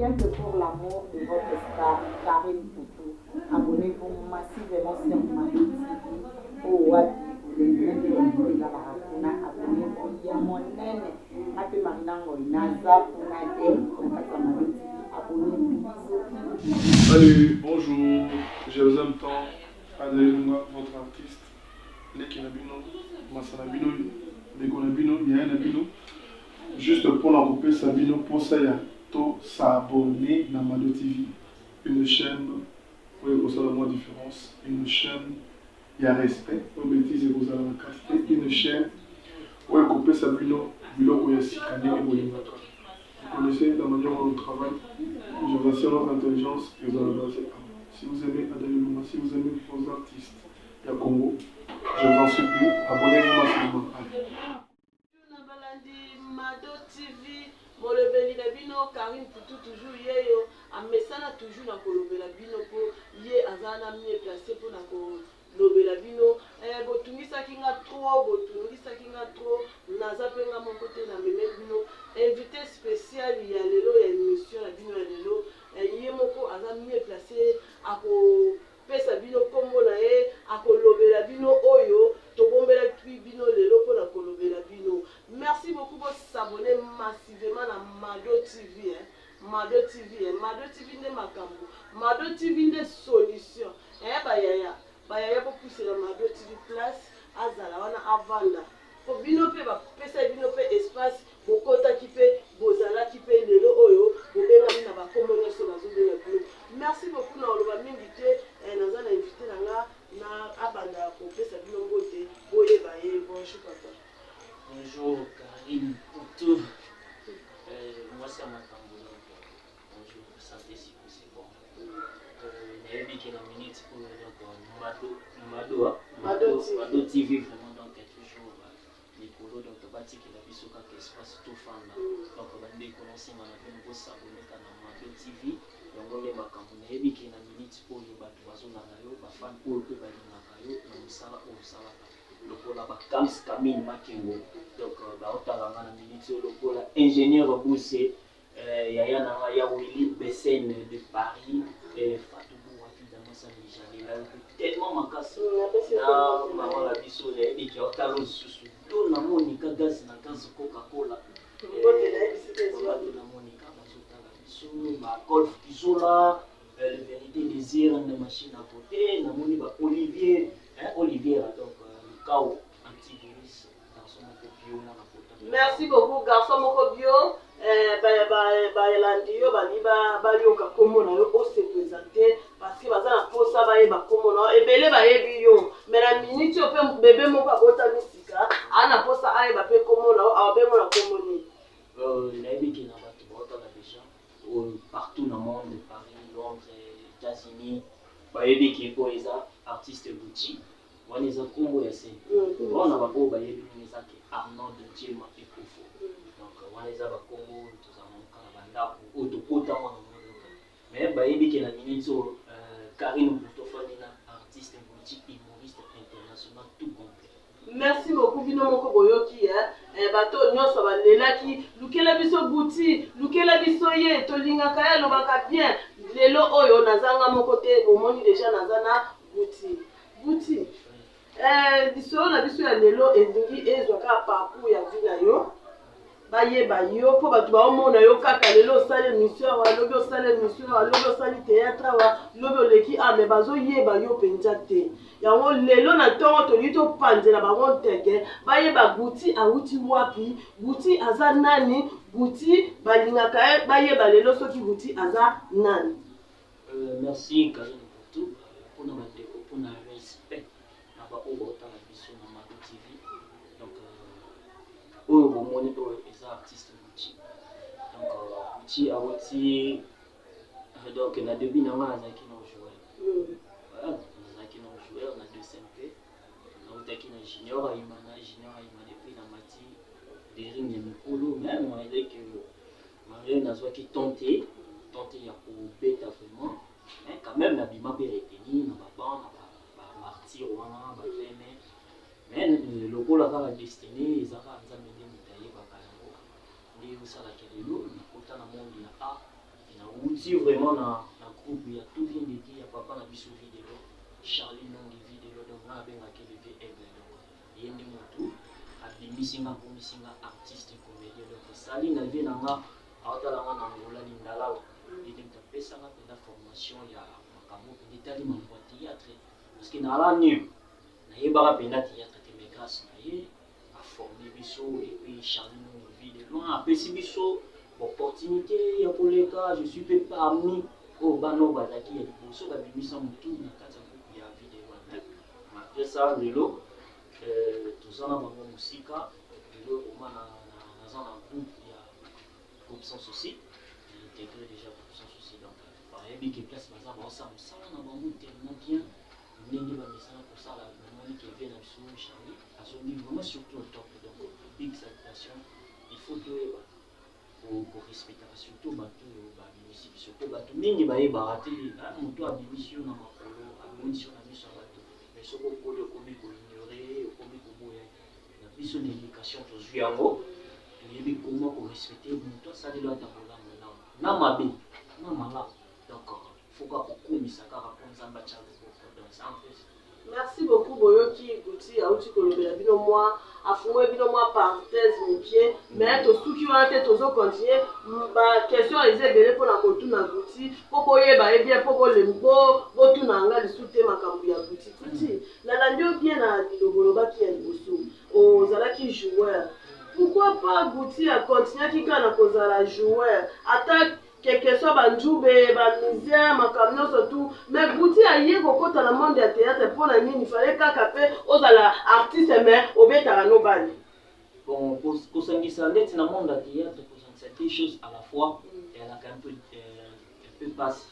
rien que pour l'amour de votre star, Karine Poutou. Abonnez-vous massivement sur Mado TV. Oh, Wadi, abonnez-vous, il y a mon nene. Nape Marinango, Naza, Punade, Mado TV. Abonnez-vous. Salut, bonjour, je vous aime tant. Adèle, votre artiste. Lekinabino, Masanabino, Lekonabino, Yanabino. Juste pour la couper Sabino, pour ça, il y a tout s'abonner à Mado TV. Une chaîne où il y a la différence. Une chaîne, il y a respect. Au bêtises, il y a la qualité. Une chaîne où il y a coupé Sabino, Bilo, où il y a Sikane et Boyimaka. Vous connaissez la manière dont on travaille. Je vous assure notre intelligence et vous allez baser. Si vous aimez Adèle Luma, si vous aimez vos artistes, il y a Congo. Je vous en supplie, abonnez-vous massivement. Mado TV, molobeli na bino Karine Poutou toujours yeyo, amesana toujours na kolobela bino po ye azana mieux placé pour na kolobela bino. Botungisaki nga trop, naza pe nga mon côté na meme bino. Invité spécial ya lelo ya émission na bino ya lelo, ye moko aza mieux placé ako pesa bino kombo na ye, akolobela bino oyo tobombela bino lelo pour na kolobela bino. Merci beaucoup pour s'abonner massivement à Mado TV. Mado TV, Mado TV n'est makambo. Mado TV n'est solution. Bayaya pour pousser la Mado TV place. Azala wana avanda. Pour bino pe ba pesa bino pe espace. Bokota ki pe bozala ki pe lelo oyo. Bobenga mina ba komono so bazo de bino. Merci beaucoup na oloba mingi te. Naza na invité nanga na abanda ko pesa bino ngote. Boye baye bonjour papa. Bonjour Karine Poutou. Moi c'est Makambo. Bonjour, santé si c'est bon. Nayebi qui la minute pour Mado TV vraiment donc toujours Nicolo donc bati qui la biso ka espace tout fan donc bande commencer na pour s'abonner à Mado TV. Donc on est Makambo nayebi qui la minute pour le bato bazo na yo ba fan pour que ba na yo na musala o musala. Lokola bakams Camille Makengo donc baotalanga na minute lokola ingénieur Bousse yaya na ya Willy Besen de Paris Fatou Bouati dans sa Nigeria tellement makasi na mama la biso le et qui otalo susu to na Monica gas na gas Coca-Cola na Monica bazotala biso ba golf kizola le vérité désir na machine à côté na moni ba Olivier donc antivirus garçon bio na kota. Merci beaucoup garçon moko bio. Baelandi yo bayoka kombo na yo ose présenter parce que baza na posa bayeba kombo na ebele bayebi yo mais na minute yo pe bébé moko abota misika ana posa ayeba pe kombo na yo abengo na kombo ni nayebi ki na bato baotala déjà partout dans le monde, Paris, Londres, États-Unis bayebi ki po eza artiste Gucci wana eza kombo ya se wana bapo bayebi eza ki Arnaud de Diema Ekofo donc wana eza bakombo tozamoka na bandako otokota wana mais bayebi ki na minute Karine Poutou na artiste politique humoriste international tout complet. Merci beaucoup bino moko boyoki bato nyonso balelaki lukela biso Gucci lukela biso ye tolingaka ya lobaka bien lelo oyo nazanga moko te omoni déjà nazana Gucci lisolo na biso ya lelo elingi ezwaka parcours ya vie na yo bayeba yo mpo bato baomona yo kaka lelo osala émission awa lobi osala émission awa lobi osali théâtre awa lobi oleki me bazoyeba yo mpenza te yango lelo na ntongo tolii topanzela bango nteke bayeba Gucci awuti wapi Gucci aza nani Gucci balingaka ye bayeba lelo soki Gucci aza nani. Merci Karine Poutou mpona bandeko mpona respect na baoyo baotala biso na Mado TV donc oyo bomoni oyo eza artiste Gucci donc Gucci awuti donc na début na nga nazalaki na joueur na 2SMP nautaki na junior ayima depuis na mati dering ya mikolo même avec Marie nazwaki tente ya kobeta vraiment mais quand même nabima mpe reteni na baban na bamartir wana baveme mais lokola kaka destiné ezaka nzambe nde moto ayebaka yango nde osalaka lelo nakota na monde ya art nauti vraiment na groupe ya tout vient de dire ya papa na biso vidéo Charlie Nongi vidéo donc na abengaki levé aigle donc ye nde motu abimisinga komisinga artiste comédien donc sali na vie nanga aotalanga na ngola lindala ide mtapesanga pena formation ya makambo etali mambo ya théâtre parce que nala nul nayebaka pena théâtre te mais grâce na ye aforme biso et puis Charlie Nongi vidéo apesi biso opportunité ya koleka je suis pe parmi oyo bana oyo bazalaki ya liboso babimisa motu na kati ya groupe ya video wana malgré ça lelo toza na bango mosika lelo oma naza na groupe ya groupe sans souci intégré déjà groupe sans souci donc bayebi ke place baza baosala mosala na bango tellement bien ndenge bamisala kosala namoni ke vie na biso Charlie azongi vraiment surtout au top donc big salutation il faut toyeba pour respecter surtout bato babimisi biso po bato mingi bayebaka te moto abimisi yo na makolo amonisi yo na miso ya bato mais soki okoli okomi koignore okomi koboya na biso na éducation tozwi yango toyebi koma korespecte moto asalelo ata kolamo na mabe na malamu donc foka kokumisa kaka mpo nzambe atya loboko donc ça en fait. Merci beaucoup Boyoki Guti auti kolobela bino moi afungwe bino moi parenthèse mokie mais to suki wana te tozo continuer ba question ezebele pona kotuna Guti po boyeba bien po bolembo botuna nga lisu te makambo ya Guti Guti nalandi bien na biloboloba ki ya liboso ozalaki joueur pourquoi pas Guti a continuer kika na kozala joueur attaque quelque soit banjube bamisère makamno surtout mais Guti aye kokota na monde ya théâtre pour na nini fallait kaka pe ozala artiste mais obetaka no bali bon kosangisa ndeti na monde ya théâtre kosangisa des choses à la fois et elle a un peu passe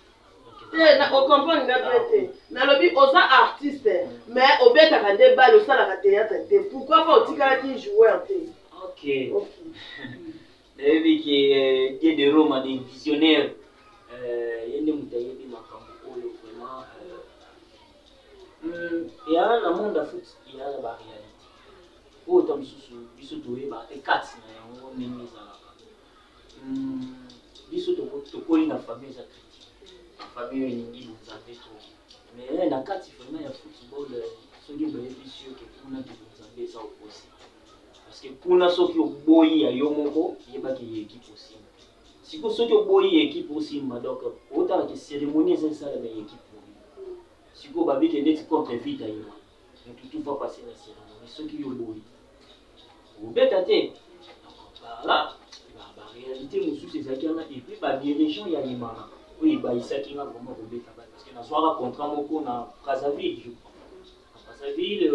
na okomprendre nga bien te nalobi oza artiste mais obetaka nde bali osalaka théâtre te pourquoi pas otikalaki joueur te ok David qui est de Rome des visionnaires yende mutayebi makambo oyo vraiment il y a un monde de foot il y a la réalité autant biso toyeba ekati na yango ndenge ezalaka biso tokoli na famille eza critique na famille oyo elingi nzambe soki mais na kati vraiment ya football soki boyebi sio ke kuna nzambe eza oposi parce que kuna soki oboyi ya yo moko yebaki ye équipe aussi siko soki oboyi équipe aussi donc otala ke cérémonie ezalisala na équipe siko babike ndeti contre vita yo donc tout va passer na cérémonie soki yo boyi obeta te voilà ba réalité mosusu ezalaki wana et puis ba dirigeant ya limana oyo ebayisaki nga vraiment kobeta parce que nazwaka contrat moko na Brazzaville je crois na Brazzaville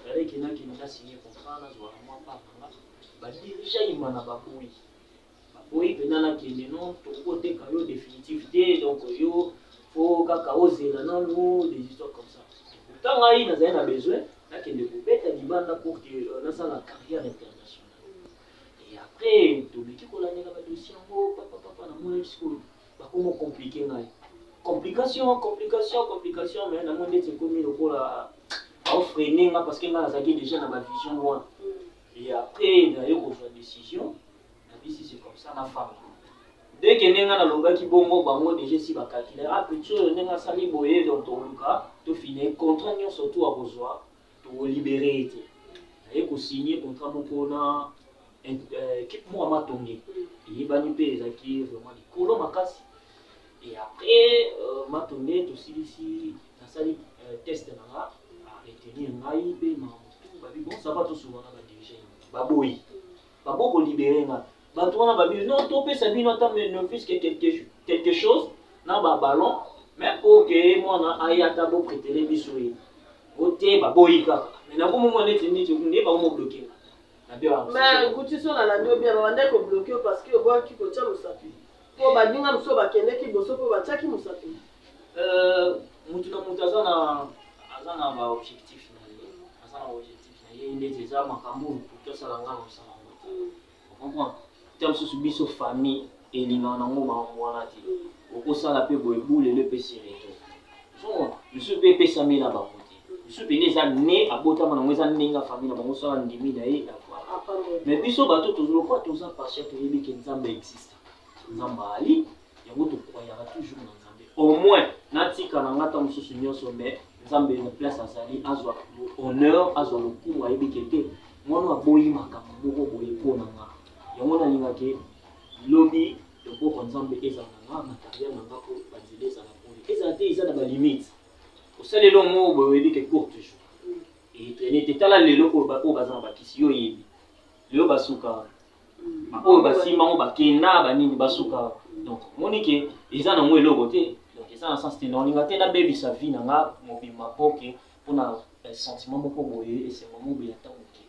fallait qu'il y en a qui nous a signé contrat là soit moi pas là bah déjà il m'en a pas pour oui pendant que non tout côté quand yo définitivité donc yo faut kaka oser là non des histoires comme ça pourtant là il n'a besoin là qu'il ne peut pas libanda pour que on a ça la carrière internationale et après tout petit qu'on a là dossier en papa na moi school bah comment compliqué là complication mais na moi c'est comme le pour la freiner parce que là ça déjà dans ma vision loin et après d'ailleurs on fait décision la vie si c'est comme ça la femme dès que nenga na longa ki bongo bango déjà si ba calculer petit nenga sali boye dans ton cas to finir contrat nyo surtout à besoin to libérer été d'ailleurs ko signer contrat moko na équipe moi matonge et bani pe ezaki vraiment di kolo makasi et après matonge to si na sali test na retenir ngai pe ma babi bon ça va tout souvent na ba diriger baboyi baboko libérer nga bato wana babi non to pe sabino ata mais non plus que quelque chose na ba ballon mais OK moi na ayata bo prétéré bisoyi ote baboyi ka mais na komo mwana tindi tu ne ba mo bloquer na bien mais Guti so na lando bien ba ndeko bloquer parce que bon ki ko tia musapi po ba dinga mso ba kende ki boso po ba tiaki musapi mutu na mutu azana ba objectif na ye ndeti eza makambo tosala nga mosala ngo comprendre tem susu biso famille elingana nango makambo wana te okosala mpe boyebule le mpe sireto so biso mpe epesamela bango te biso pene eza ne abotama nango eza ndenge ya famille na bango sala ndimi na ye mais biso bato tozolokwa toza patient toyebi ke nzambe existe nzambe ali yango tokoyaka toujours na nzambe au moins natika na ngata mosusu nyonso mais nzambe na place azali azwa honneur azwa lokumu ayebi keke mwana aboyi makambo moko boye mpo na nga yango nalingaki lobi loboko nzambe ezala na nga matériel na nga mpo banzela ezala pole ezala te eza na balimite osalelo moko boye oyebi ke court toujours etraîne te tala lelo oyo baza na bakisi yo oyebi lelo basuka oyo basimbango bakenda banini basuka donc monike eza nango eloko te donc eza na sens te naolinga te nabebisa vie na nga mobima poke mpona sentiment moko boye esengo moko boye ata moke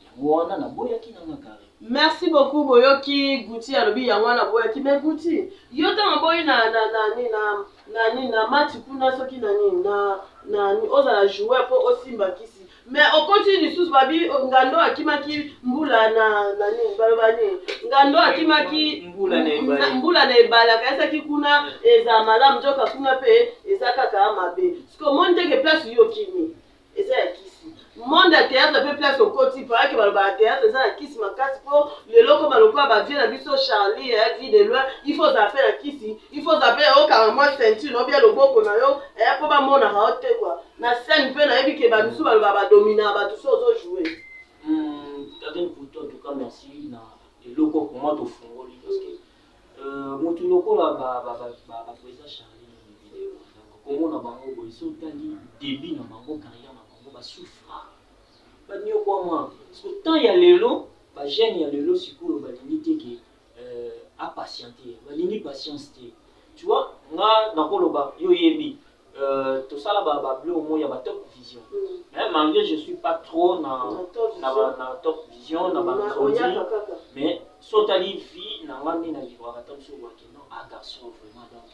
yango wana naboyaki nanga kare. Merci beaucoup boyoki Guti alobi yango wana boyaki mais Guti yo ntango boyi na match kuna soki na ozala joueur mpo osimba kisi mais okoti lisusu babi ngando akimaki mbula na nini baloba nini ngando akimaki mbula na ebala akayesaki kuna eza malamu nzoka kuna mpe eza kaka mabe siko moni teke place yo okimi eza ya kisi monde ya théâtre mpe place okoti parake baloba ya théâtre eza na kisi makasi mpo leloko balokola bavie na biso Charlie vie de loin il faut ozala mpe na kisi il faut ozala mpe okanga mwa ceinture nobia loboko na yo mpo bamonaka yo te kua na scène mpe nayebi ke bamisu baloba badomina bato so ozojoue. Kadine pour toi en tout cas merci na eloko comment tofungoli parce que motu lokola bapresa Charlie na vidéo komona bango boye so otali début na bango carrière na bango basouffra banio kwa mwa parce que tant ya lelo bagene ya lelo sikoyo balingi te ke apatiente balingi patience te tu vois nga nakoloba yo yebi tosala bableu au moins ya batop vision mais malgré je suis pas trop na top vision na banzonzi mais sotali vie na nga nde na vivre ata mosu wake non garçon vraiment donc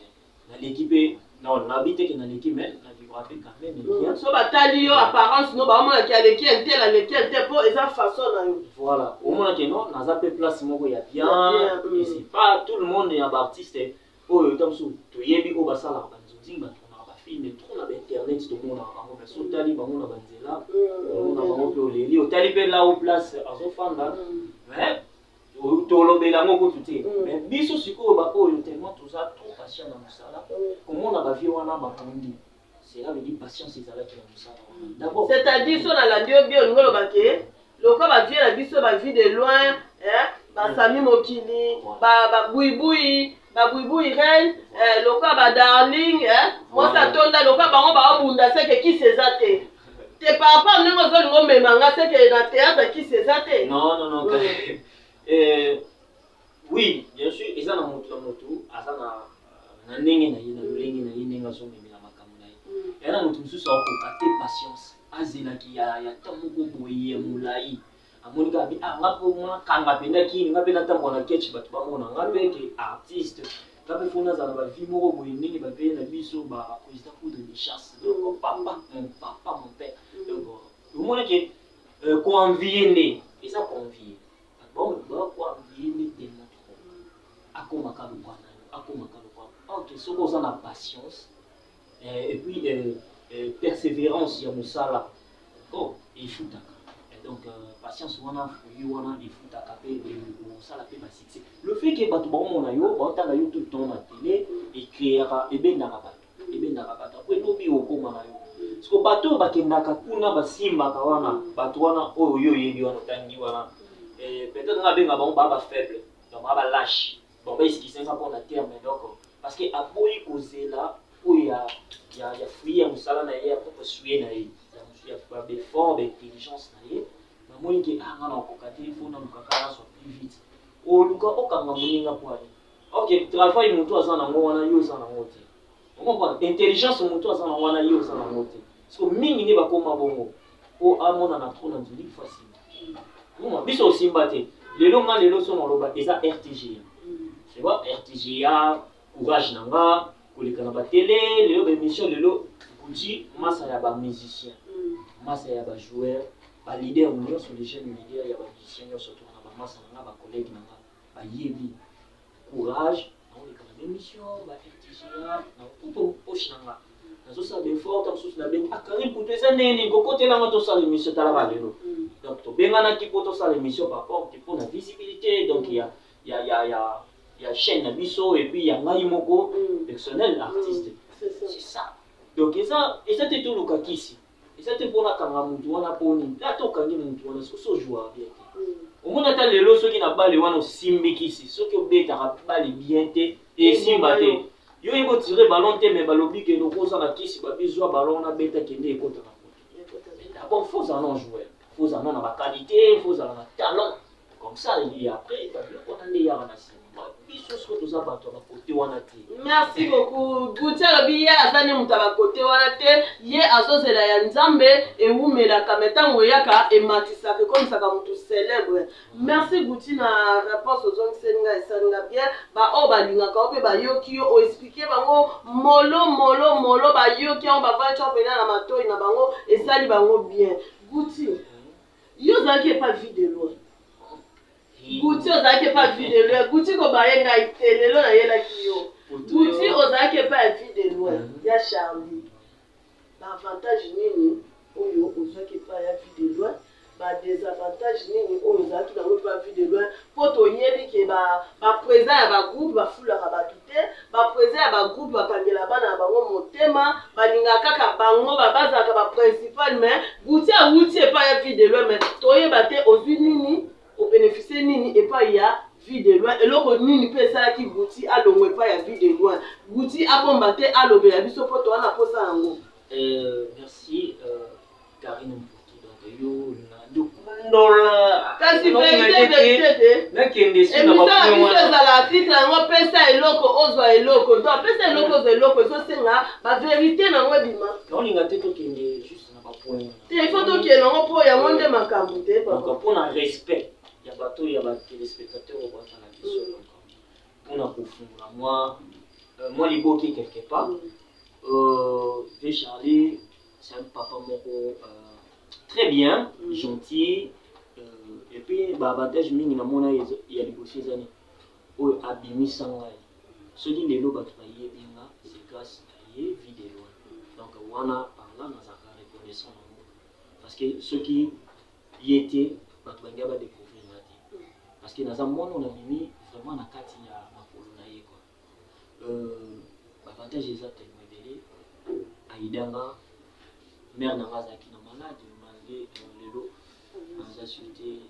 na l'équipe non nabite ke na l'équipe mais na vivre avec quand même bien so batali yo apparence no baomona ki aleki ente mpo eza façon na yo voilà omona ke non naza pe place moko ya bien et c'est pas tout le monde ya baartiste oyo ata mosu toyebi oyo basalaka banzonzi bato mais trop na internet tomonaka bango mais sotali bango na banzela omona bango mpe oleli otali mpe la o place azofanda mais tolobela yango kutu te mais biso sikoyo baoyo tellement toza trop patient na mosala komona bavie wana bakondi cela veut dire patience ezalaki na mosala wana d'abord c'est-à-dire so nalandi yo bien olingi oloba ke lokola bavie na biso bavie de loin basami mokili babuibui babuibui reine lokola badarling mwasi atonda lokola bango baobunda seke kisi eza te te par rapport ndenge ozolingi omemanga seke na théâtre kisi eza te non oui bien sûr eza na motu na motu aza na ndenge na ye na lolenge na ye ndenge azomemela makambo na ye eya na motu mosusu akoka te patience azelaki ya ta moko boye ya molai amoni kaka bi nga mpo mwakanga mpenza kini nga mpe natambola na ketch bato bamona nga mpe ke artiste nga mpe fo nazala bavie moko boye ndenge bapeye na biso baprésident poudre de chasse donc papa mon père donc omona ke koenvie nde eza koenvie bakoenvie nde tellement trop akomaka lokwa na yo akomaka lokwa ok soki oza na patience et puis persévérance ya mosala bon efutaka donc patience wana fruit wana efutaka mpe mosala mpe basuccès le fait ke bato baomona yo baotala yo tout le temps na télé ekreaka ebendaka bato apo elobi okoma na yo parceke bato oyo bakendaka kuna basimbaka wana bato wana oyo yo oyebi wana otangi wana peut-être nga benga bango baa bafaible donc baa balâche bon baeskisenga mpona terme donc parce que aboyi kozela oyo ya fruit ya mosala na ye ya propre suye na ye ya befort baintelligence na ye namoni ke nga na okoka te fo nalukaka nazwa plus vite oluka okanga moninga poani ok travail motu aza nango wana yo oza nango te okomprendre intelligence motu aza nango wana yo oza nango te parceke mingi nde bakoma bongo mpo amonana tro na nzoli facilement biso osimba te lelo nga lelo so naloba eza RTGA c'est quoi RTGA courage na nga koleka na batele lelo baémission lelo kuti masa ya bamusicien masa ya bajoueur baleader nyonso les jeunes leader ya bamusicien nyonso to na bamasa na nga bacollègue na nga bayebi courage naoleka na baémission ba-RTGA na kuto poche na nga nazosala befort ta mosusu na bengi akari kutu eza nene kokotelanga tosala émission talaka lelo donc tobenganaki mpo tosala émission par rapport mpo na visibilité donc ya il y a chaîne na biso et puis il y a ngai moko personnel artiste. C'est ça. Donc ça te tout le kakisi. Et ça te pona kanga mutu wana poni. Là to kangi mutu wana so joie bien. Au moins ata lelo soki na bale wana simbi kisi. Soki obeta bale bien te et simba te. Yo yebo tirer ballon te mais balobi ke no koza na kisi ba bizwa ballon na beta kende ekota na. D'abord faut en jouer. Faut en avoir la qualité, faut en avoir le talent. Comme ça et après on a des yara na merci beaucoup. Goutier biye azani mutaba kote wana te ye azozela ya nzambe ewumela kametango yaka ematisaka comme ça mutu célèbre. Merci Goutier na réponse aux autres senga esanga bien ba o balinga ka ope ba yoki o expliquer bango molo ba yoki on ba vancha pena na matoi na bango esali bango bien. Goutier yo zaki pas vidéo. Goutier ozaki pas vu de loin. Goutier ko bayenga itelelo na yela kiyo. Goutier ozaki pas vu de loin. Ya Charlie. L'avantage nini oyo ozaki pas ya vu de loin. Ba désavantage nini oyo ozaki na pas vu de loin. Poto yebi ke ba présent ya ba groupe ba fula ka ba kite, ba présent ya ba groupe ba kangela bana bango motema, ba linga kaka bango ba baza ka ba principal mais Goutier pas ya vu de loin mais toyeba te ozwi nini au bénéficier nini et pas ya vie de loin et loko nini pe ça qui Goutier a longwe pas ya vie de loin Goutier a combattu a lobe ya biso poto wana posa yango merci Karine Mputu donc yo na ndola kasi vérité na kende si na ba point za la titre yango pesa eloko ozwa eloko donc pesa eloko za eloko so senga ba vérité na ngo bima on linga te to kende juste na ba point il faut to ke nango po ya monde makambu te donc pour un respect ya bato ya ba téléspectateurs au bata na biso pour na kufungula moi liboki quelque part V Charlie c'est un papa moko très bien gentil et puis ba avantage mingi na mona ya libosi zani o abimisa ngai soki lelo bato bayebi nga c'est grâce à ye vidéo donc wana par là na zaka reconnaissant parce que ceux qui y étaient bato bangi ba découvrir nga te parce que naza mwana on a bimi vraiment na kati ya makolo na ye quoi avantage eza tellement ebele aidanga mère na nga azalaki na malade malgré lelo aza suite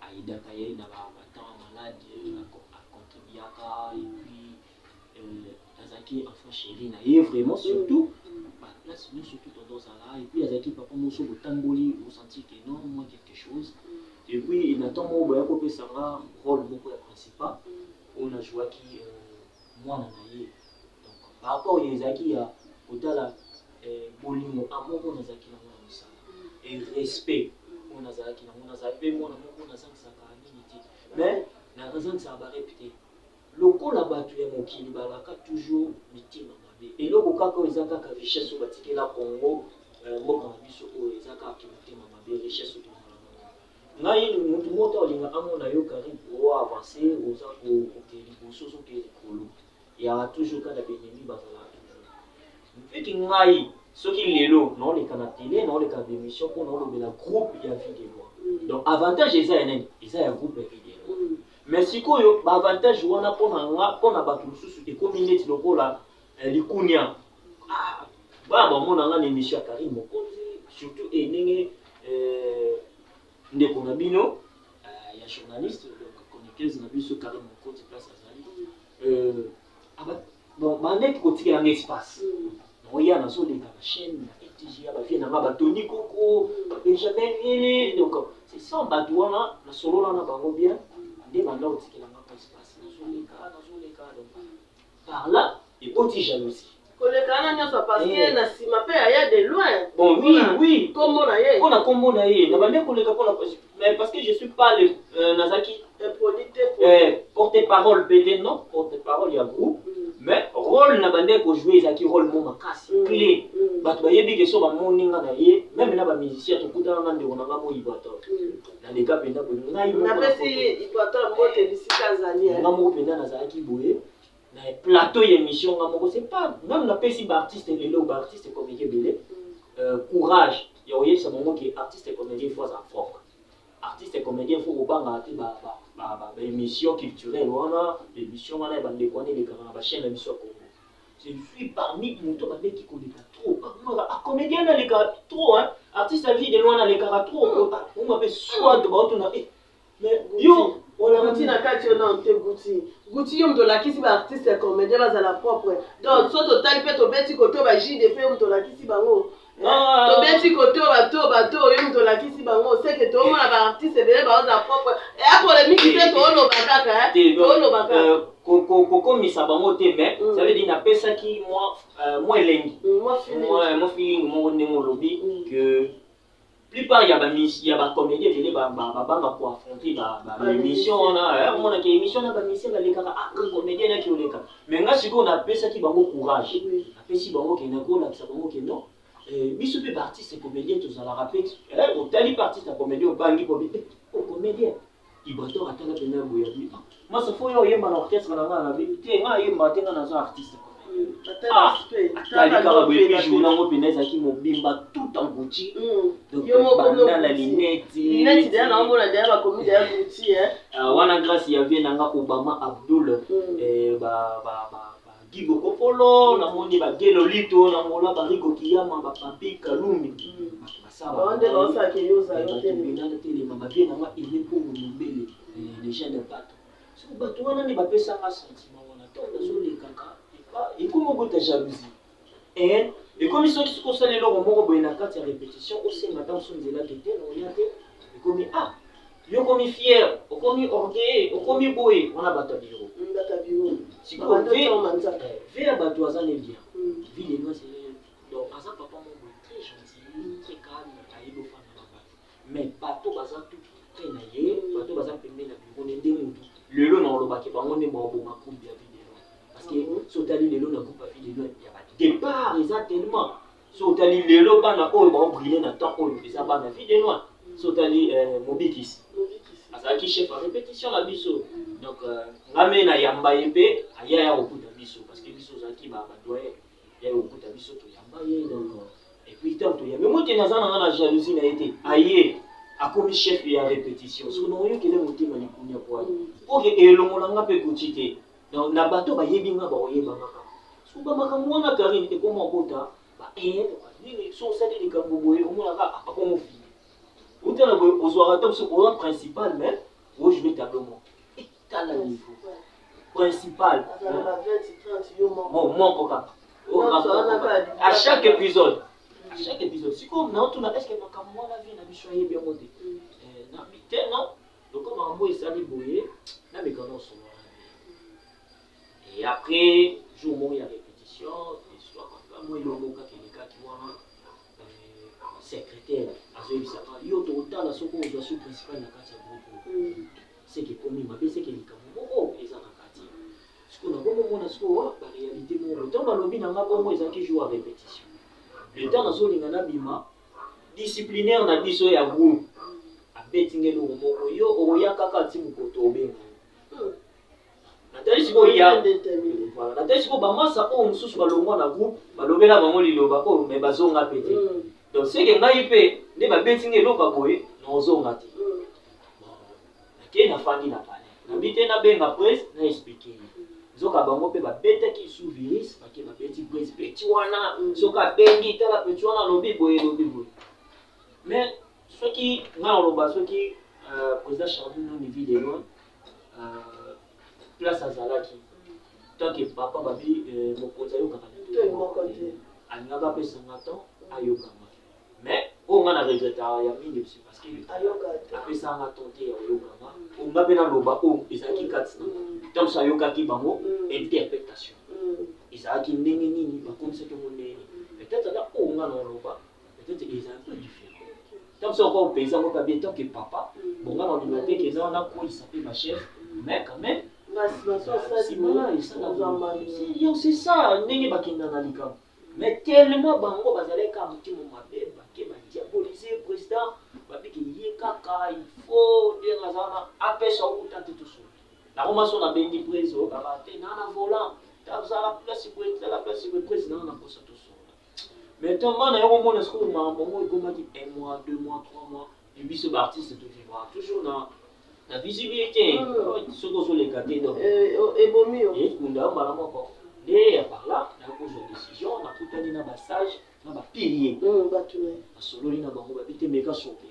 aidaka ye na batemps malade acontribuaka et puis azalaki enfant chéri na ye vraiment surtout place nous surtout tendance à là et puis azalaki papa moso botamboli osenti que non moi quelque chose et puis inatant mo boya kopesanga rôle moko ya principal on a joué qui mwana na ye donc par rapport ezalaki ya kotala bolingo amoko nazalaki na mwana mosala et respect oyo nazalaki nango nazali mpe mwana moko nazangisaka nini te mais nazangisaka barepte lokola bato ya mokili balaka toujours mitima mabe eloko kaka oyo eza kaka richesse oyo batikela Congo mboka na biso oyo eza kaka mitima mabe richesse oyo ngai motu moto olinga amona yo karibu oavance oza koke liboso ozoke likolo ya toujours kaka benemi bazala toujours mfeti ngai soki lelo naoleka na télé naoleka na bémission mpo naolobela groupe ya vidéo donc avantage eza ya nini eza ya groupe ya vidéo mais sikoyo baavantage wana mpona bato mosusu ekomi neti lokola likunia bana bamona nga na émission ya Karine Mokonzi surtout ndenge ndeko na bino ya journaliste donc chroniqueuse na biso Karine Mokonzi place azali bon bandeki kotikelanga espace oya nazoleka na chaîne na ETG bavie nanga batoni koko Benjamin Miele donc c'est ça bato wana nasolola na bango bien nde banda kotikelanga pa espace nazoleka donc par là ekoti jalousie kolekana nyonso parce que na nsima mpe aya de loin bon oui kombo na ye mpona kombo na ye na bande koleka mpona mais parce que je suis pas nazaki porte-parole peut-être non porte-parole ya groupe mais rôle na bande kojouer ezalaki rôle mo makasi clé bato bayebi ke so bamoni nga na ye même na bamusicien tokutana na ndeko na nga mo Ibator naleka mpenza boye ngai napesi Ibator mbote bisika azali nga moko mpenza nazalaki boye na plateau ya émission nga moko c'est pas même napesi baartiste lelo baartiste comédien ebele courage ya oyebisa bango ke artiste comédien fois aza fort artiste et comédien faut kopanga te émission culturelle wana émission wana bandeko wana elekaka na bachaîne na biso ya Congo. Je suis parmi moto babeki koleka trop comédien aleka trop hein, artiste à vie de loin alekaka trop on m'appelle soit baotuna mais yo Guti na kati yo na te Guti yo mto lakisi ba artiste et comédien bazala propre donc so total pe to beti koto ba JDP mto lakisi bango to beti koto bato yo mto lakisi bango c'est que to mona ba artiste bele ba za propre et a polémique te to lo bakaka to lo bakaka kokomisa bango te mais ça veut dire napesaki moi elengi moi feeling mo ndenge olobi que plupart ya ba comédien vele banga pour affronter ba émission na on a que émission na ba mission ba lekaka comédien na ki oleka mais nga siko na pesaki bango courage apesi bango ke na ko la sa bango ke non biso pe artiste comédien tous à la rappeler au tali artiste comédien au bangi comédien ibato atanga pena boya bi moi ça faut yo yemba na orchestre na nga na bi te nga yemba te nga na za artiste Talikara Bébé Journango Pineza qui mobimba tout en Gucci. Donc, dans la lunette. Lunette, il y a un bon adhérent à la commune de Gucci. Wana grâce, il y avait Nanga Obama Abdul. Gigo Kopolo, na moni ba Gelolito, na mola ba Rigo Kiyama, ba Papi Kalumi. On est dans ça qui est aux alentours. Ma bien na ma il est pour Mumbele, les gens de bateau. Ce bateau wana ni ba pesa nga sentiment wana to zo le kaka. Et comment vous êtes jalousie et comme ils sont tous consolés leur mort boy na carte répétition aussi madame son de la tête on y a et comme yo comme fier au comme orgueil au comme boy on a battu bureau si quoi vers bateau ça les bien ville moi c'est donc à ça papa mon boy très gentil très calme aïbo fan mais bateau baza tout très naïe bateau baza pembe na bureau ne ndemu le lo na lo ba ke bango ne bo ma kumbi ya parce que sotali lelo na coupe à vidéo il y a départ exactement sotali lelo bana oyo ba briller na temps oyo eza bana vidéo sotali mobikisi azaki chef à répétition la biso donc ngame na yamba yebe aya ya okuta biso parce que biso zaki ba doye ya okuta biso to yamba ye donc et puis tant to yamba moi tena zana na jalousie na été aye akomi chef ya répétition so no yo kele motima ni kunya kwa OK elongola ngape kutite donc na bato ba yebinga ba oyeba maka suba maka mwana Karine te koma kota ba ni so sali de kamboboye omona ka akomo fi utela bo ozwara top so au principal mais wo je vais tablement tala niveau principal mon koka à chaque épisode si comme non tu na est-ce que maka mwana vie na biso yebi ngote na bité non donc comme ambo esali boye na mekano so. Et après, jour où il y a répétition, l'histoire comme moi, il y a un cas qui voit secrétaire, il y a autant de choses que je principal dans le groupe. C'est que comme il m'a dit, c'est qu'il y a un moment ils ont un ce qu'on a beaucoup de choses, la réalité, le temps dans le lobby, ils ont qui jouent à répétition. Le temps dans le lobby, disciplinaire, dans le y a groupe. À betting le moment, il y a kaka timu kotobe. Natali siko ya voilà natali siko ba masa o mususu balongwa na groupe balobela bango liloba ko me bazonga pete donc c'est que ngai pe ne ba betinge loka boye no zonga ti ke na fandi na pale na bite na benga presse na expliquer zoka bango pe ba beta ki sous virus ba ke ba beti presse petit wana soka bengi tala petit wana lobi boye mais ce qui na loba ce qui président Charles no ni vidéo place à Zalaki. Tant que papa babi mon pote ayo kaka. Anga pe sangato ayo kama. Mais on a regretté ya mingi parce que ayo kaka. Après ça on a tenté ayo kama. On va bien loba o izaki katsina. Donc ça yo kaki bango interprétation. Izaki ndenge nini ba comme ça que mon ndenge. Peut-être là on a loba. Peut-être ils sont un peu différents. Donc ça encore paysan on va bien tant que papa. Bon on a dit que là on a quoi il s'appelle ma chef mais quand même c'est ça, mais tellement bango bazaleka mutimo mabe bake ba diaboliser président babiki yekaka il faut dire lazana apesa ukutante tout ça la romance na bengi président baba te na volant tabza la place pour président na posa tout ça mais tellement na yoko mona school ma bongo ikoma di 1 mois 2 mois 3 mois et puis ce artiste te vivra toujours dans la visibilité. Ce qu'on sont les gâtés donc. Et bon mieux. Et on a mal encore. Et par là, on a posé une décision, on a tout un dans massage, on a pilier. Solo na bango ba bité méga choqué.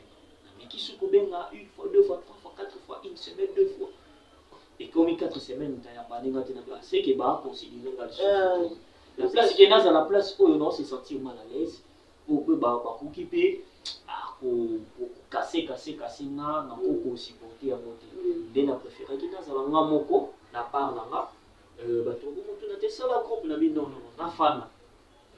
Mais qui se kobenga une fois, deux fois, trois fois, quatre fois, une semaine, deux fois. Et comme 4 semaines, tu as pas c'est que bah considérer la place qui est dans la place où on s'est senti mal à l'aise pour que bah occuper pour casser na pour supporter à monter. Dès na préféré qui dans la moko na part na ba to ko na te sala groupe na non na fan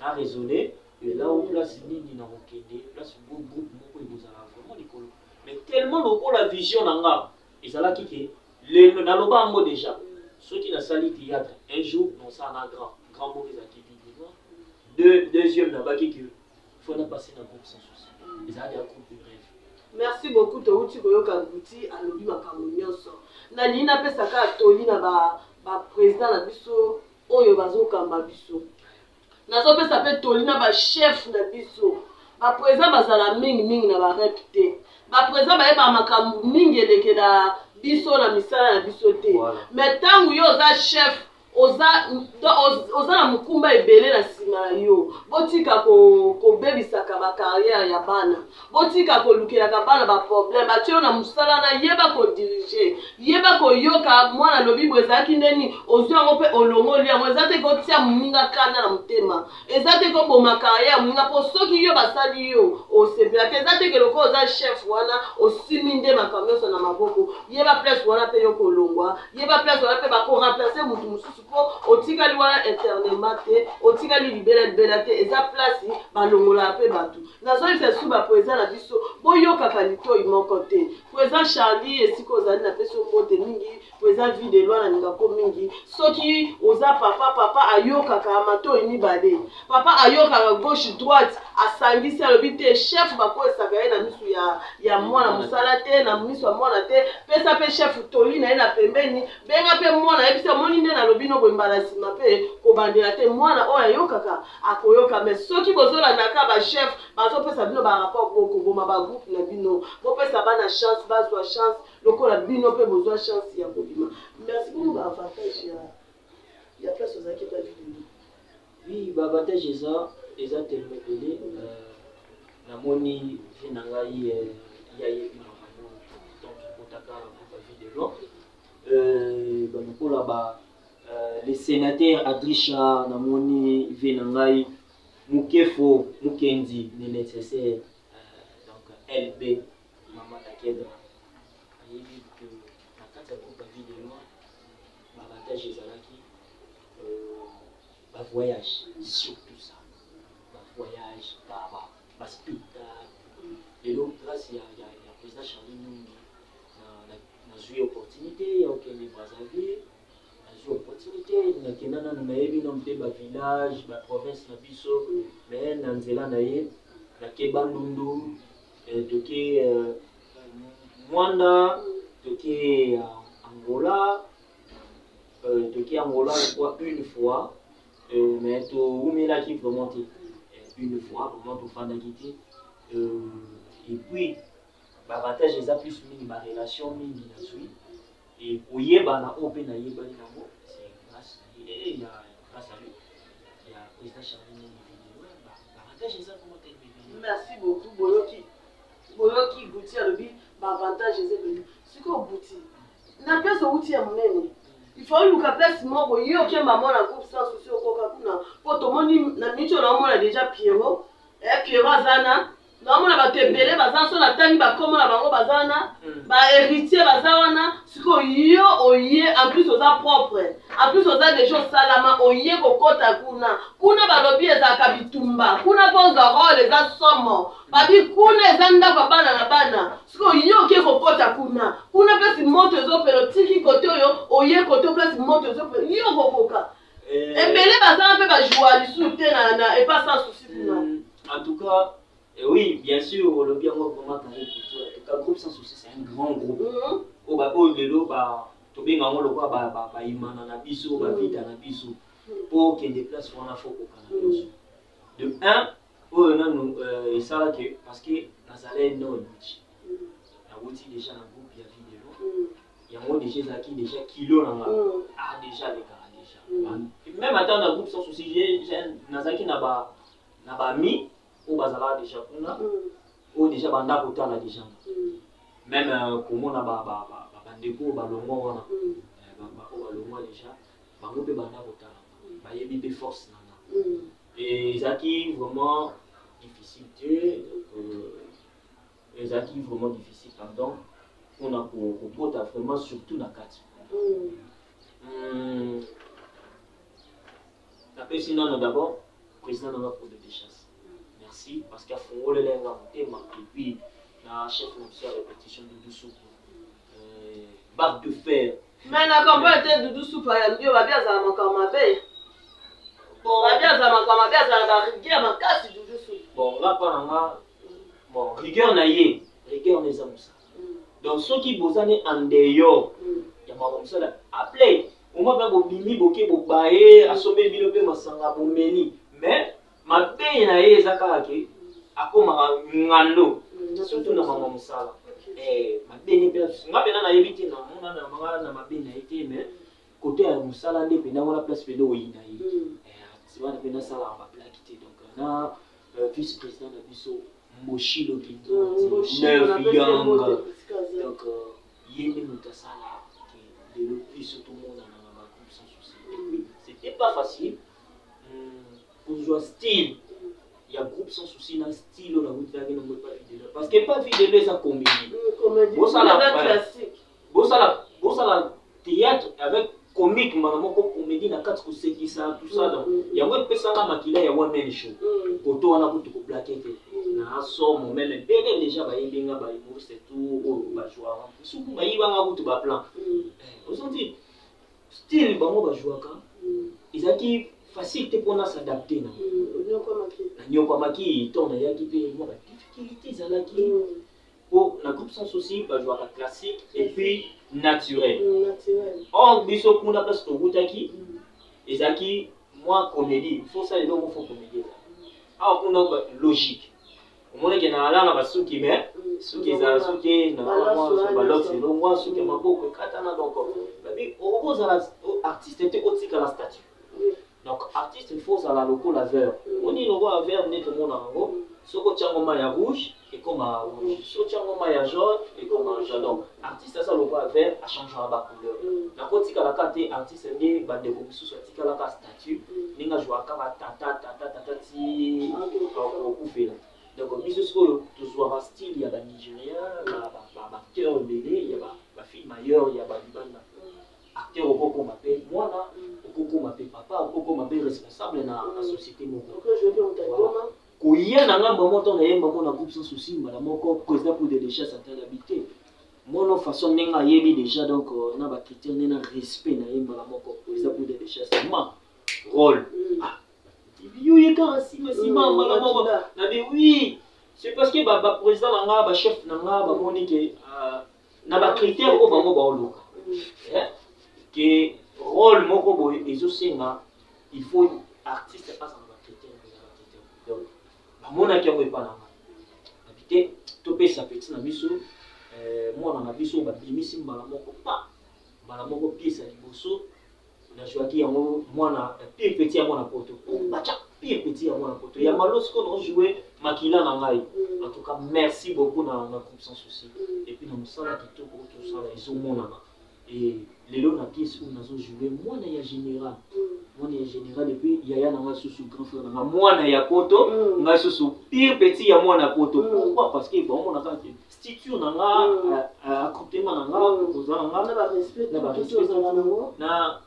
na raisonner et là où place ni na okende place groupe moko et vous allez vraiment l'école. Mais tellement la vision na nga ezala ki le naloba ngo déjà ceux qui na sali théâtre un jour non ça na grand mot les deuxième na baki que faut na passer dans groupe sans souci ils a des groupe de rêve. Merci beaucoup touti koyoka nguti alobi makambo nyonso na lina pesa ka toli na ba président na biso oyo bazokamba biso nazo pesa pe toli na ba chef na biso ba président bazala mingi na ba rep te ba président ba yeba makambo mingi elekela biso na misala na biso te mais tangu yo oza chef oza na mukumba ebele na nsima na yo botika kobebisaka bacarrière ya bana botika kolukelaka bana baproblème batio na mosala na yeba kodirige yeba koyoka mwana lobi bo ezalaki ndeni ozwi yango mpe olongoli yango eza te kotia moninga kanda na motema eza te koboma carrière moninga mpo soki yo basali yo osepelaka eza te keloko oza chef wana osimi nde makambo nyonso na maboko yeba place wana mpe yo kolongwa yeba place wana mpe bakoremplace motu mosusu po otikali wana éternellement te otikali libela te eza place balongola pe bato nazoyebisa su baprésident na biso boyokaka litoi moko te président Charlie esika ozali na peso mbote mingi président Videloa na ningako mingi soki oza papa ayokaka matoi mibale papa ayokaka gauche droite asangisi alobi te chef bakoesaka ye na misu ya mwana mosala te na misu ya mwana te pesa pe chef toli na ye na pembeni benga pe mwana yebisa moni nde nalobi no boyembala nsima mpe kobandela te mwana oyo ayokaka akoyoka mais soki bozolandaka bachef bazopesa bino barapport bokoboma bagroupe na bino bopesa bana chance bazwa chance lokola bino mpe bozwa chance ya kobima merci beaucoup baavantage ya place ozalaki pa vidéo. Oui, baavantage eza tellement ebele namoni vie na ngai ya yebi na bango donc ekotaka pa vidéo banokola le sénateur Adrisha namoni vie na ngai mukefo mukendi ne nécessaire donc LB maman Takedra ayebi que na kati ya groupe vidéo baavantage ezalaki voyage surtout ça voyage spectacle lelo grâce ya président Charlie Nungi nazwi opportunité ya okende Brazzaville nazwi opportunité nakenda nanu nayebi na mpe bavillage baprovince na biso mais na nzela na ye nake Bandundu toke Mwanda toke Angola je crois une fois mais toumilaki vraiment une fois vraiment tofandaki te et puis baavantage eza plus mingi barelation mingi nazwi et koyebana oyo mpe nayebani nango c'est grâce à lui ya président Charlie Nungi baavantage eza vraiment te. Merci beaucoup boyoki guti alobi baavantage eza ebele sikoyo buti na place outi ya monene il faut luka place moko yo kemba mona groupe sans souci okoka kuna po tomoni na micho na mona déjà Pierrot azana na mona bato ebele baza so na tangi bakoma na bango bazana ba héritier baza wana siko yo oye en plus oza propre en plus oza des choses salama oye kokota kuna balobi ezaka bitumba kuna poza role eza somo babi kuna eza ndako bana na bana siko yo ke kokota kuna place moto ezopelo tiki kote oyo oye kote place moto ezopelo yo kokoka ebele baza mpe bajoua lisu te na et pas sans souci kuna. En tout cas oui, bien sûr, le bien vraiment carré pour toi. En tout cas, groupe sans souci, c'est un grand groupe. Au bas au lelo ba to benga ngo lokwa ba imana na biso ba vita na biso pour qu'il déplace on a faut au Canada. De un, oh non et ça là que parce que nazalé non naboti déjà na groupe ya vidéo yango déjà ezalaki déjà kilo nanga déjà lekaka déjà même ata na groupe sans souci nazalaki na bami oyo bazalaka déjà kuna oyo déjà banda kotala déjà même komona bandeko balongwa wana oyo balongwa déjà bango mpe banda kotala bayebi mpe force nanga ezalaki vraiment difficile te ezalaki vraiment difficile pardon mpona kopota vraiment surtout na kati napesi nano d'abord président nanga pour de chasse merci parce qu'afongolelenga motema et puis na chef na biso ya répétition Doudou Soupe barre de fer mais na campagne te Doudou Soupe ya ndio babi azala makambo mabe babi azala makambo mabe azala barigueur makasi Doudou Soupe bon nga mpa nanga bon rigueur na ye rigueur na eza mosala donc soki bozani en dehors ya makambo mosala après omwa mpe bobimi boke bobaye asomeli bino mpe masanga bomeli mais mabe na ye eza kaka ke akomaka ngando surtout na makambo mosala mabene mpe nga mpena nayebi te namona na manga na mabe na ye te mais kote ya mosala nde mpena wana place mpena oyi na ye wana mpena asalaka baplaki te donc na vice président na biso Moshilo Neuf donc ye nde moto asala lelo biso tomonana na bagroupe sans souci c'était pas facile kozwa style ya groupe sans souci na style oyo nakutilaki nango epa vidéo parce que epa vidéo eza comédie bosala théâtre avec comique mbala moko comédie na kati kosekisa tout ça donc yango epesanga makila ya one man show koto wana kutu koblake te na asomo meme ebele déjà bayebinga bahumoriste tout oyo bajwaka suku bayibanga kutu baplan osenti style bango bajwaka ezalaki facile te mpona s'adapter na nyokwamaki to nayaki mpe mwa badifficulté ezalaki po na groupe sans souci bajwaka classique et puis naturel or biso kuna place tokutaki ezalaki mwa comédie faut ça eloko fo comédie awa kuna logique omoneke na alanga basuki mais suki ezala suki na balok elongwa suki ya maboko ekatana donc babi okozala artiste te otikala statut donc artiste il faut ozala lokola vert oni lokola vert nde tomona yango soki otiango mai ya rouge ekoma rouge soki otiango mai ya jaune ekoma jaune donc artiste aza lokola vert achangeaka bacouleur nakotikalaka te artiste nde bandeko mosusu atikalaka statut ndenge azwaka batata ti okufela donc biso sikoyo tozwaka style ya banigérien baacteur ebele ya bafilme ailleurs ya balibanda acteur okokoma mpe mwana okokoma mpe papa okokoma mpe responsable na société moko koya na ngambo mo ntango nayemba mo na groupe sans souci mbala moko président pour de chasse atalabi te mono façon ndenge ayebi déjà donc na bacritère nde na respect nayembala moko président pour de chasse ma rôle yoye kaka nsima mbala moko nabi oui c'est parce que baprésident na nga bachef na nga bamoni ke na bacritère oyo bango baoluka ke rôle moko boye ezosenga il faut artiste aza na bacritère donc bamonaki yango epa na nga nabi te topesa peti na biso mwana na biso babimisi mbala moko piese ya liboso nazwaki yango mwana pire petit ya mwana poto batia pire petit ya mwana poto ya malo sikoyo naojoue makila na ngai en tout cas merci beaucoup na groupe sans souci et puis na mosala kitoko tosala ezomonana et lelo na piese oyo nazojoue mwana ya général et puis yaya na ngai susu grand frère na nga mwana ya poto ngai susu pire petit ya mwana poto pourquoi parce que baomonaka ke stiture na nga accoutrement na nga koza na nga na barespect na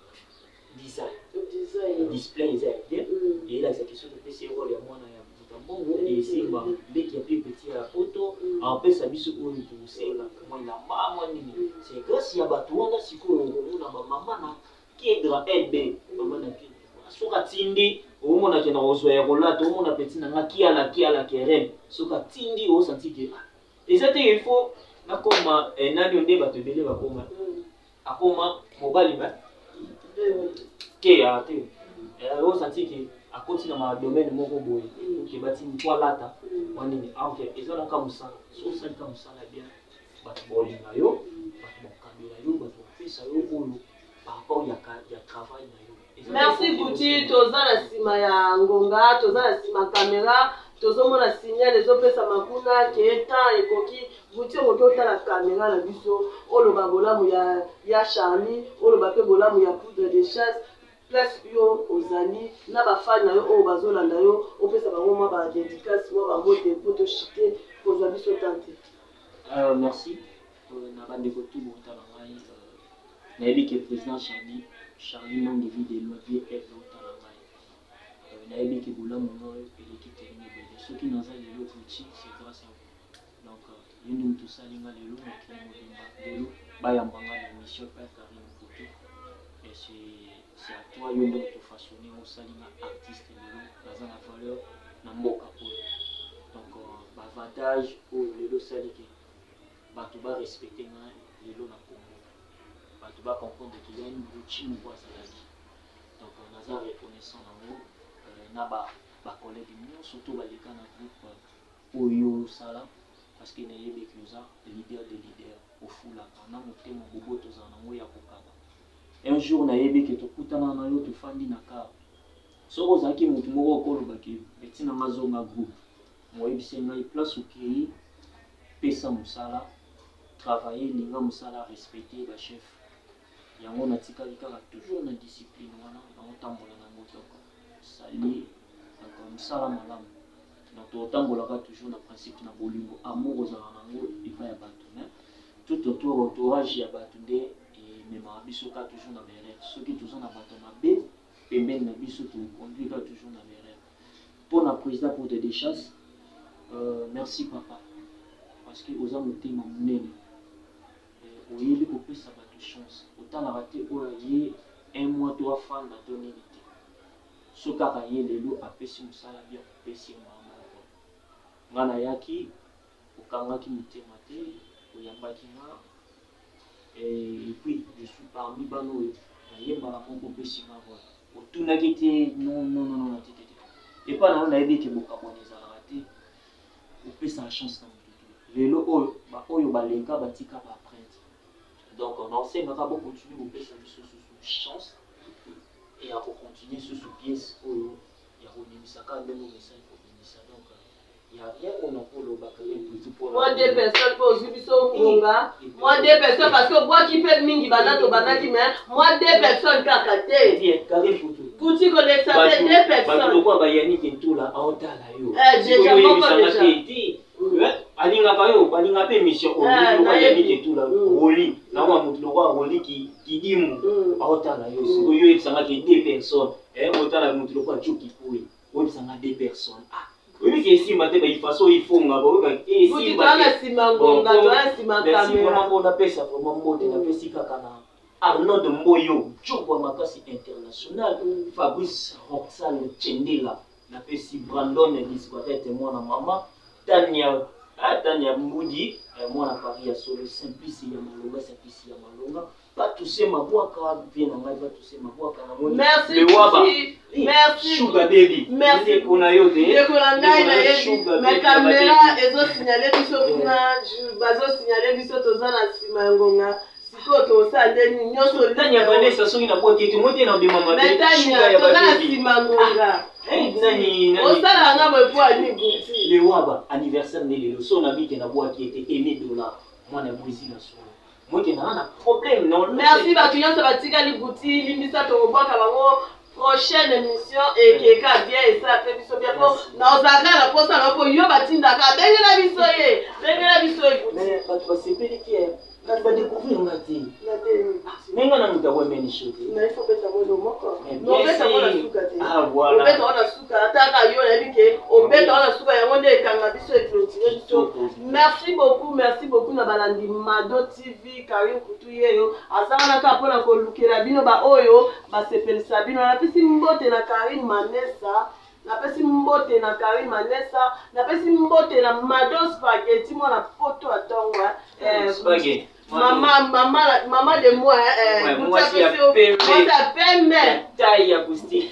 design display eza bien et là c'est question de pesi rôle ya mwana ya mbongo et simba ndeki ya pire petit ya poto apesa biso oyo tosenga mwana mama nini c'est grâce ya bato wana sikoyo omona bamama na kedra ebe mama na kedra soka tindi omona ke na kozwa ya kolata omona petit na nga kiala keren soka tindi osanti ke eza te il faut nakoma nani onde bato ebele bakoma akoma mobali ba ke ya te osanti ke akoti na madomaine moko boye ke batindi po alata wanini ok eza naka mosala so osalika mosala bien bato bolinga yo bato bokabela yo bato bopesa yo oyo par rapport ya travail na yo. Merci Kuti, toza na nsima ya ngonga, toza na nsima caméra, tozomona signal ezopesa makuna ke temps ekoki Kuti okoki otala caméra na biso oloba bolamu ya Charlie, oloba pe bolamu ya poudre de chasse, place yo ozali na bafani na yo oyo bazolanda yo opesa bango mwa badédicace mwa bamote mpo toshite kozwa biso tante. Merci na bandeko tu botala ngai nayebi ke président Charlie Nongi de Loyer et botala ngai nayebi ke bolamu oyo eleki terine ebele soki naza lelo Kuti c'est grâce à vous. Donc yo nde moto osalinga lelo mokili mobimba lelo bayambanga na émission Père Karim Kutu et c'est à toi yo nde moto façonné osalinga artiste lelo naza na valeur na mboka oyo. Donc bavantage oyo lelo saliki bato barespecte ngai lelo na Congo bato bacomprendre qu'il y a une routine moko azalaki. Donc naza reconnaissant nango na bacollègue nyonso to baleka na groupe oyo osala parce que nayebi ke oza leader de leader ofulaka na motema bobo tozala nango ya kokaba. Un jour nayebi ke tokutana na yo tofandi na kar soki ozalaki motu moko okolobaki etina nga zonga groupe moyebise ngai place okei pesa mosala travailler linga mosala respecter bachef yango natikali kaka toujours na discipline wana naotambola nango toko sali mosala malamu donc totambolaka toujours na principe na bolingo amour ozala nango epai ya bato tout autour entourage ya bato nde ememaka biso kaka toujours na berere soki toza na bato mabe pembeni na biso toconduire kaka toujours na berere. Mpo na président pour de chasse merci papa parce que oza motema monene oyebi kopesa bato chance otalaka te oyo ye un mois to afanda to nini te so kaka ye lelo apesi mosala bien kopesi mama nga nayaki okangaki motema te oyambaki nga et puis je suis parmi bano oyo nayembaka moko opesi nga vola otunaki te non te epa nango nayebi ke bokabwana ezalaka te opesaka chance na motutu lelo oyo baleka batika baprinte donc naosengaka bocontinue bopesa biso susu chance et ya kocontinue susu pièce oyo ya kobimisaka ndenge omesai kobimisa donc il y a rien qu'on a pour le bac pour moi deux personnes pour Zubiso Kunga moi deux personnes parce que moi qui fait mingi banato banaki mais moi deux personnes kakate bien carré photo Kuti collecte ça fait deux personnes bato kwa bayani kentula aotala yo déjà déjà alingaka yo balinga pe mission oyo bayani kentula roli na mwa mutu lokwa roli kidimu aotala yo siko yo ebisanga ke deux personnes otala mutu lokwa chuki pui obisanga deux personnes oui, c'est ici, ma tête, il faut ça, il faut nga boka. Et ici, ma tête, merci vraiment pour la paix, ça vraiment beau, la paix si kakana. Arnaud de Moyo, Chokwa Makasi international, Fabrice Roxal Chendela, la paix si Brandon et Disquarette et moi, maman, Tania Moudi, moi, la Paris à Solo, Simplice Yamalonga, Simplice Yamalonga. Pas toucher ma voix car bien en va toucher ma voix car merci merci Sugar baby merci pour na yo de Kolanga na yebi ma caméra ezo signaler biso kuna bazo signaler biso toza na sima ngonga siko to sande ni nyoso Tania Vanessa soki na boîte qui monte na de mama Sugar ya baby na sima ngonga nani osala nga mpo ni Kuti le waba anniversaire ne le so na biki na boîte qui était aimé dollar moi na Brésil na so moi qui n'a un problème non merci batunyonso batikali Kuti limbisa tokobwaka bango prochaine émission et keka bien et ça fait biso bien po na ozaka na posa na po yo batindaka bengela biso Kuti mais bato basepeli ki bato badécouvrir nga te nenga na mutu akwemeni shote mais il faut beta mono moko obeta wana suka te voilà obeta wana suka ataka yo nayebi ke obeta wana suka yango nde ekanga biso eclotire biso merci beaucoup na balandi Mado TV Karim Kutu yeyo azanaka mpona kolukela bino baoyo basepelisa bino napesi mbote na Karim Manesa napesi mbote na Karim Manesa napesi mbote na Mado Spaghetti mwana poto atongo spaghetti maman de moi moi c'est pembe taille acoustique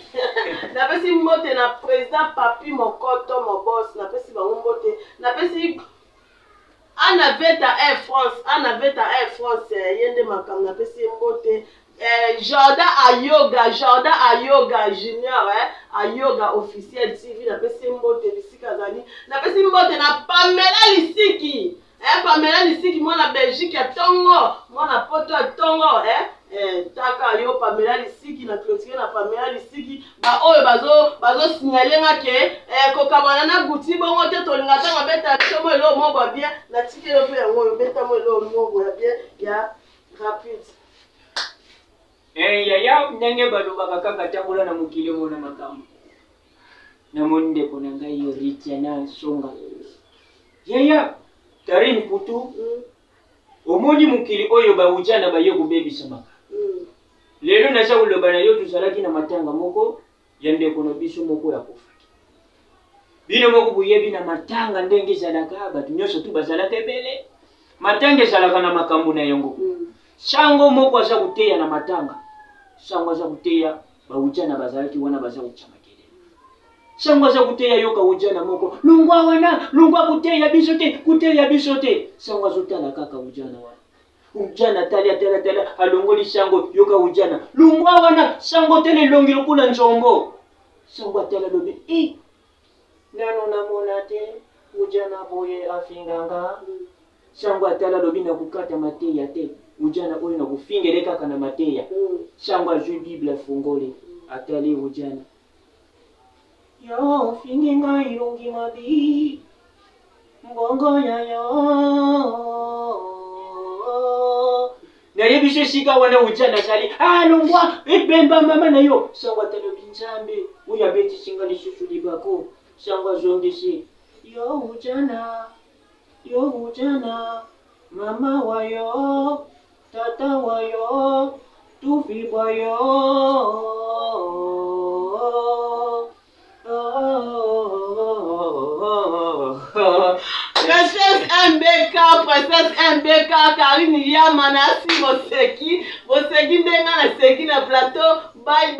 napesi mbote na président Papi Mokoto mo boss napesi bango mbote napesi Anaveta Air France yende makamna pesi mbote Jordan Ayoga Junior Ayoga officiel TV na pesi mbote bisika zali na pesi mbote na Pamela Lisiki Pamela Lisiki mwana Belgique ya Tongo mwana poto ya Tongo taka yo Pamela Lisiki na clôture na Pamela Lisiki ba oyo bazo signaler ngake kokamana na guti bongo te tolinga tanga beta somo elo mongo bien na tike yo pe yango beta mo elo mongo ya bien ya rapide yaya ndenge balobaka kaka tambola na mokili mona makambo na monde kona ngai yo ritia na songa yaya tarini putu omoni mokili oyo bawujana baye kubebisa maka lelo naza kuloba na yo tuzalaki na matanga moko ya ndeko na biso moko ya kofa bino moko buyebi na matanga ndenge ezalaka bato nyonso tu bazalaka ebele matanga ezalaka na makambo na yango sango moko aza kuteya na matanga sango aza kuteya bawujana bazalaki wana baza kuchama kelele sango aza kuteya yoka wujana moko lungwa kuteya biso te sango azotala kaka wujana wana ujana tali alongoli sango yoka ujana lungwa wana sango tele longi lokula nzombo sango atala lobi nano namona te ujana boye afinganga sango atala lobi na kukata mateya te ujana oyo na kufingere kaka na mateya sango azwi Bible afungole atali ujana yo finginga irungi mabi mbongo yayo na yebishe sika wana ujana sali lungwa epemba mama na yo sango atalo binzambe uya beti singa lisusu libako sango azongisi yo ujana mama wayo tata wayo tufi wayo Princesse MBK, Karine Yamanasi, Boseki, ndenga na seki na plateau. Bye.